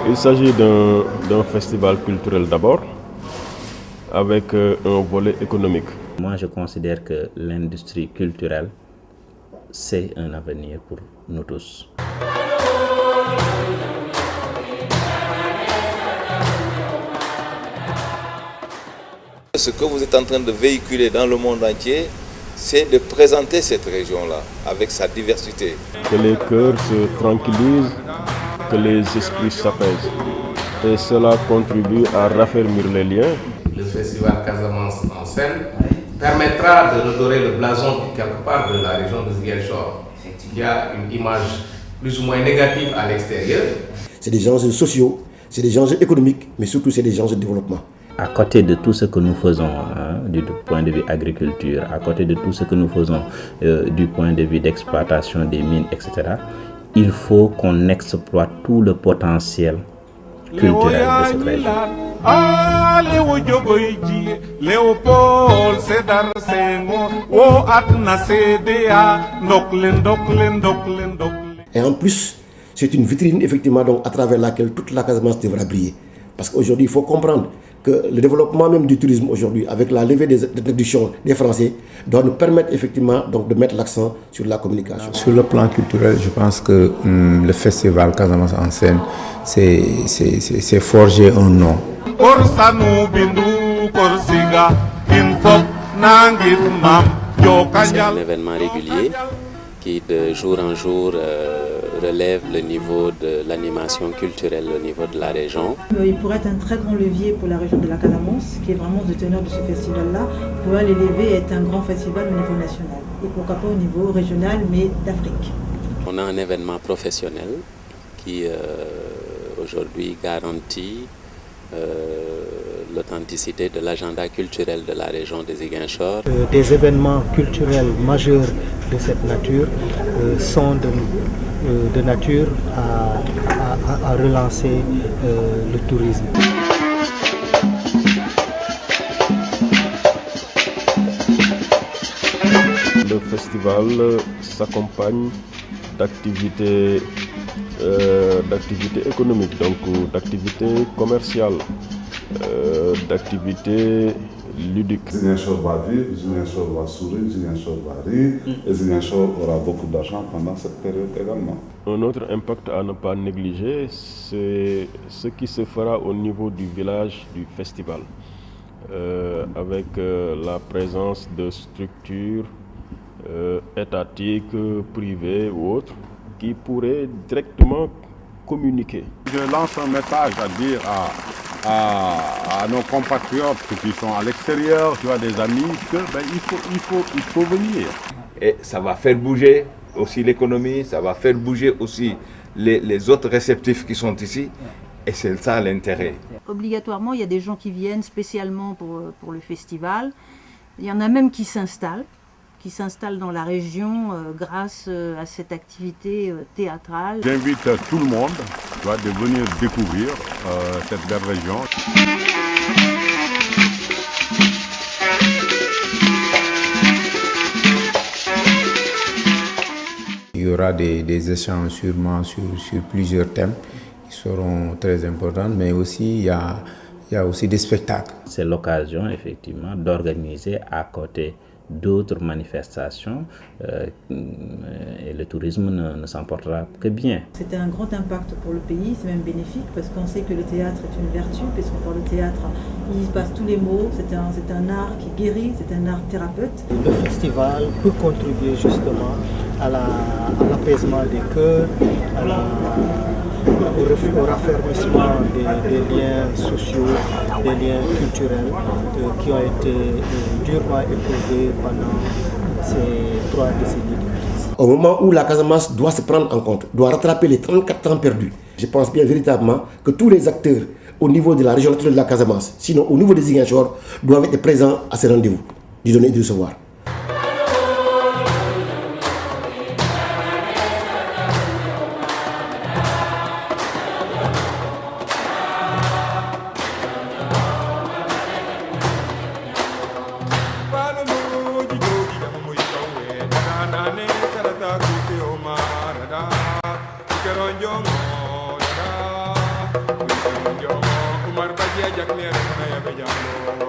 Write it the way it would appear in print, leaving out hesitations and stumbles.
Il s'agit d'un festival culturel d'abord, avec un volet économique. Moi, je considère que l'industrie culturelle, c'est un avenir pour nous tous. Ce que vous êtes en train de véhiculer dans le monde entier, c'est de présenter cette région-là avec sa diversité. Que les cœurs se tranquillisent, que les esprits s'apaisent. Et cela contribue à raffermir les liens. Le festival Casamance en scène permettra de redorer le blason quelque part de la région de Ziguinchor, qui a une image plus ou moins négative à l'extérieur. C'est des enjeux sociaux, c'est des enjeux économiques, mais surtout c'est des enjeux de développement. À côté de tout ce que nous faisons du point de vue agriculture, à côté de tout ce que nous faisons du point de vue d'exploitation des mines, etc., il faut qu'on exploite tout le potentiel culturel de cette région. Et en plus, c'est une vitrine effectivement donc, à travers laquelle toute la Casamance devra briller. Parce qu'aujourd'hui, il faut comprendre que le développement même du tourisme aujourd'hui, avec la levée des réductions des Français, doit nous permettre effectivement donc, de mettre l'accent sur la communication. Sur le plan culturel, je pense que le festival Casamance en scène, c'est forger un nom. C'est un événement régulier qui de jour en jour relève le niveau de l'animation culturelle au niveau de la région. Il pourrait être un très grand levier pour la région de la Casamance, qui est vraiment le teneur de ce festival-là, pourrait l'élever et être un grand festival au niveau national. Et pourquoi pas au niveau régional, mais d'Afrique. On a un événement professionnel qui aujourd'hui garantit l'authenticité de l'agenda culturel de la région de Ziguinchor. Des événements culturels majeurs de cette nature sont de nature à relancer le tourisme. Le festival s'accompagne d'activités économiques, donc d'activités commerciales, d'activités ludiques. Ziguinchor va vivre, Ziguinchor va sourire, Ziguinchor va rire et Ziguinchor aura beaucoup d'argent pendant cette période également. Un autre impact à ne pas négliger, c'est ce qui se fera au niveau du village du festival, avec la présence de structures étatiques, privées ou autres, qui pourraient directement communiquer. Je lance un message à dire à nos compatriotes qui sont à l'extérieur, qui ont des amis, que il faut venir. Et ça va faire bouger aussi l'économie, ça va faire bouger aussi les autres réceptifs qui sont ici. Et c'est ça l'intérêt. Obligatoirement, il y a des gens qui viennent spécialement pour le festival. Il y en a même qui s'installent dans la région grâce à cette activité théâtrale. J'invite tout le monde de venir découvrir cette belle région. Il y aura des échanges sûrement sur plusieurs thèmes qui seront très importants, mais aussi il y a aussi des spectacles. C'est l'occasion effectivement d'organiser à côté d'autres manifestations et le tourisme ne s'en portera que bien. C'était un grand impact pour le pays, c'est même bénéfique parce qu'on sait que le théâtre est une vertu, puisqu'on parle de théâtre, il se passe tous les mots, c'est un art qui guérit, c'est un art thérapeute. Le festival peut contribuer justement à l'apaisement des cœurs, au raffermissement des liens sociaux, des liens culturels qui ont été durement éprouvés pendant ces 3 décennies de crise. Au moment où la Casamance doit se prendre en compte, doit rattraper les 34 ans perdus, je pense bien véritablement que tous les acteurs au niveau de la région naturelle de la Casamance, sinon au niveau des Ziguinchor, doivent être présents à ces rendez-vous, du donner et du recevoir. Keronjongo, Umar Bajia Jakmir, Bejalo.